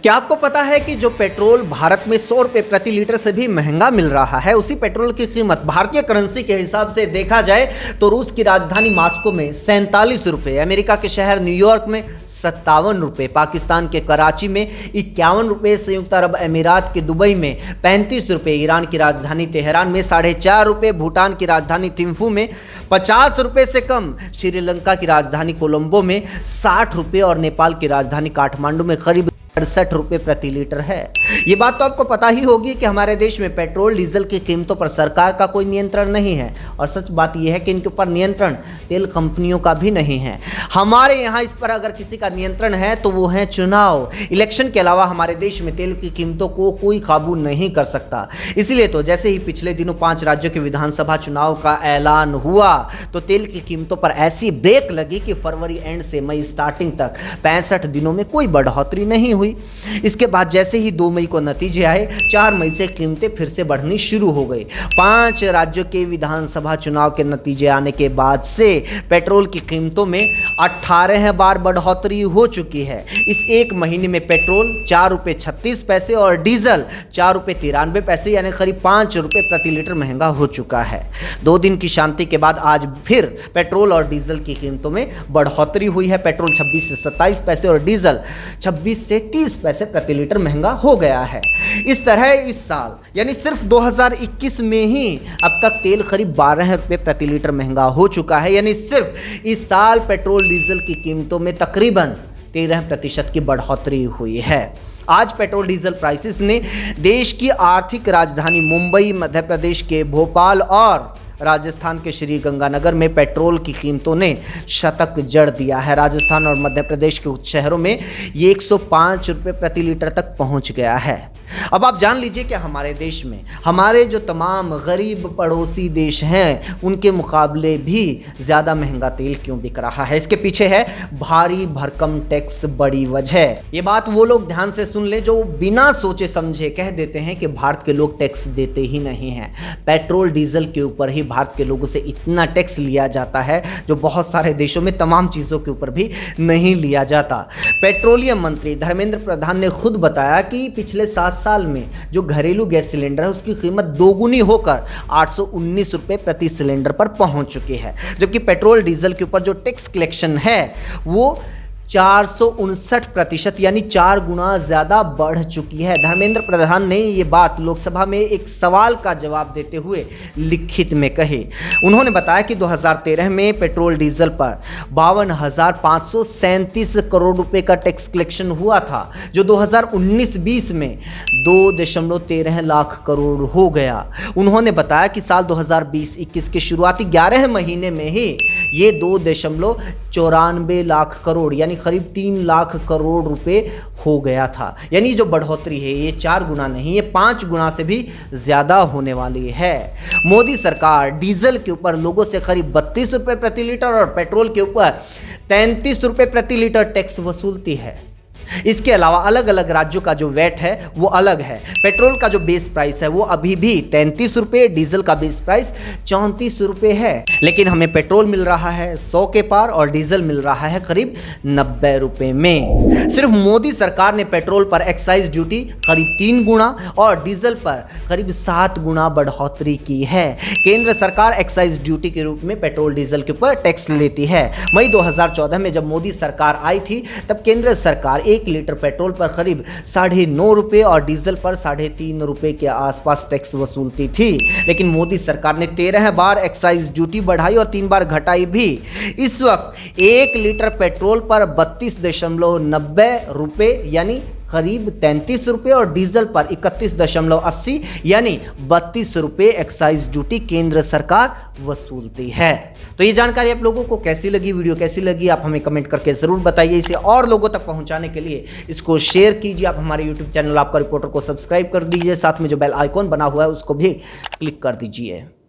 क्या आपको पता है कि जो पेट्रोल भारत में 100 रुपये प्रति लीटर से भी महंगा मिल रहा है, उसी पेट्रोल की कीमत भारतीय करेंसी के हिसाब से देखा जाए तो रूस की राजधानी मॉस्को में 47 रुपये, अमेरिका के शहर न्यूयॉर्क में 57 रुपये, पाकिस्तान के कराची में 51 रुपये, संयुक्त अरब अमीरात के दुबई में 35 रुपये, ईरान की राजधानी तेहरान में 4.5 रुपये, भूटान की राजधानी थिम्फू में 50 रुपये से कम, श्रीलंका की राजधानी कोलंबो में 60 रुपये और नेपाल की राजधानी काठमांडू में करीब 68 रुपये प्रति लीटर है। ये बात तो आपको पता ही होगी कि हमारे देश में पेट्रोल डीजल की कीमतों पर सरकार का कोई नियंत्रण नहीं है, और सच बात यह है कि इनके ऊपर नियंत्रण तेल कंपनियों का भी नहीं है। हमारे यहाँ इस पर अगर किसी का नियंत्रण है तो वो है चुनाव। इलेक्शन के अलावा हमारे देश में तेल की कीमतों को कोई काबू नहीं कर सकता। इसीलिए तो जैसे ही पिछले दिनों 5 राज्यों के विधानसभा चुनाव का ऐलान हुआ तो तेल की कीमतों पर ऐसी ब्रेक लगी कि फरवरी एंड से मई स्टार्टिंग तक 65 दिनों में कोई बढ़ोतरी नहीं हुई। इसके बाद जैसे ही 2 मई को नतीजे आए, 4 मई से कीमतें फिर से बढ़नी शुरू हो गई। 5 राज्यों के विधानसभा चुनाव के नतीजे आने के बाद से पेट्रोल की कीमतों में 18 बार बढ़ोतरी हो चुकी है। इस एक महीने में पेट्रोल 4 रुपये 36 पैसे और डीजल 4 रुपये 93 पैसे, यानी करीब 5 रुपये प्रति लीटर महंगा हो चुका है। 2 दिन की शांति के बाद आज फिर पेट्रोल और डीजल की कीमतों में बढ़ोतरी हुई है। पेट्रोल 26 से 27 पैसे और डीजल 26 से 30 पैसे प्रति लीटर महंगा हो गया है। इस तरह इस साल यानी सिर्फ 2021 में ही अब तक तेल करीब 12 रुपये प्रति लीटर महंगा हो चुका है। यानी सिर्फ इस साल पेट्रोल डीजल की कीमतों में तकरीबन 13% की बढ़ोतरी हुई है। आज पेट्रोल डीजल प्राइसेस ने देश की आर्थिक राजधानी मुंबई, मध्य प्रदेश के भोपाल और राजस्थान के श्री गंगानगर में पेट्रोल की कीमतों ने शतक जड़ दिया है। राजस्थान और मध्य प्रदेश के कुछ शहरों में ये 105 रुपये प्रति लीटर तक पहुंच गया है। अब आप जान लीजिए कि हमारे देश में हमारे जो तमाम गरीब पड़ोसी देश हैं उनके मुकाबले भी ज़्यादा महंगा तेल क्यों बिक रहा है। इसके पीछे है भारी भरकम टैक्स बड़ी वजह। ये बात वो लोग ध्यान से सुन लें जो बिना सोचे समझे कह देते हैं कि भारत के लोग टैक्स देते ही नहीं हैं। पेट्रोल डीजल के ऊपर ही भारत के लोगों से इतना टैक्स लिया जाता है जो बहुत सारे देशों में तमाम चीज़ों के ऊपर भी नहीं लिया जाता। पेट्रोलियम मंत्री धर्मेंद्र प्रधान ने खुद बताया कि पिछले 7 साल में जो घरेलू गैस सिलेंडर है उसकी कीमत दोगुनी होकर 819 रुपये प्रति सिलेंडर पर पहुंच चुकी है, जबकि पेट्रोल डीजल के ऊपर जो टैक्स कलेक्शन है वो 459% यानी 4 गुना ज़्यादा बढ़ चुकी है। धर्मेंद्र प्रधान ने ये बात लोकसभा में एक सवाल का जवाब देते हुए लिखित में कही। उन्होंने बताया कि 2013 में पेट्रोल डीजल पर 52,537 करोड़ रुपए का टैक्स कलेक्शन हुआ था, जो 2019-20 में 2.13 लाख करोड़ हो गया। उन्होंने बताया कि साल 2020-21 के शुरुआती 11 महीने में ही ये 2.94 लाख करोड़ यानी करीब 3 लाख करोड़ रुपए हो गया था। यानी जो बढ़ोतरी है ये 4 गुना नहीं, ये 5 गुना से भी ज़्यादा होने वाली है। मोदी सरकार डीजल के ऊपर लोगों से करीब 32 रुपये प्रति लीटर और पेट्रोल के ऊपर 33 रुपये प्रति लीटर टैक्स वसूलती है। इसके अलावा अलग अलग राज्यों का जो वैट है वो अलग है। पेट्रोल का जो बेस प्राइस है वो अभी भी 33 रुपये, डीजल का बेस प्राइस 34 रुपये है, लेकिन हमें पेट्रोल मिल रहा है 100 के पार और डीजल मिल रहा है करीब 90 रुपये में। सिर्फ मोदी सरकार ने पेट्रोल पर एक्साइज ड्यूटी करीब 3 गुना और डीजल पर करीब 7 गुना बढ़ोतरी की है। केंद्र सरकार एक्साइज ड्यूटी के रूप में पेट्रोल डीजल के ऊपर टैक्स लेती है। मई 2014 में जब मोदी सरकार आई थी तब केंद्र सरकार 1 लीटर पेट्रोल पर करीब 9.5 रुपये और डीजल पर 3.5 रुपये के आसपास टैक्स वसूलती थी, लेकिन मोदी सरकार ने 13 बार एक्साइज ड्यूटी बढ़ाई और 3 बार घटाई भी। इस वक्त 1 लीटर पेट्रोल पर 32.90 रुपये यानी करीब 33 रुपये और डीजल पर 31.80 यानी 32 रुपये एक्साइज ड्यूटी केंद्र सरकार वसूलती है। तो ये जानकारी आप लोगों को कैसी लगी, वीडियो कैसी लगी, आप हमें कमेंट करके ज़रूर बताइए। इसे और लोगों तक पहुंचाने के लिए इसको शेयर कीजिए। आप हमारे यूट्यूब चैनल आपका रिपोर्टर को सब्सक्राइब कर दीजिए, साथ में जो बेल आइकॉन बना हुआ है उसको भी क्लिक कर दीजिए।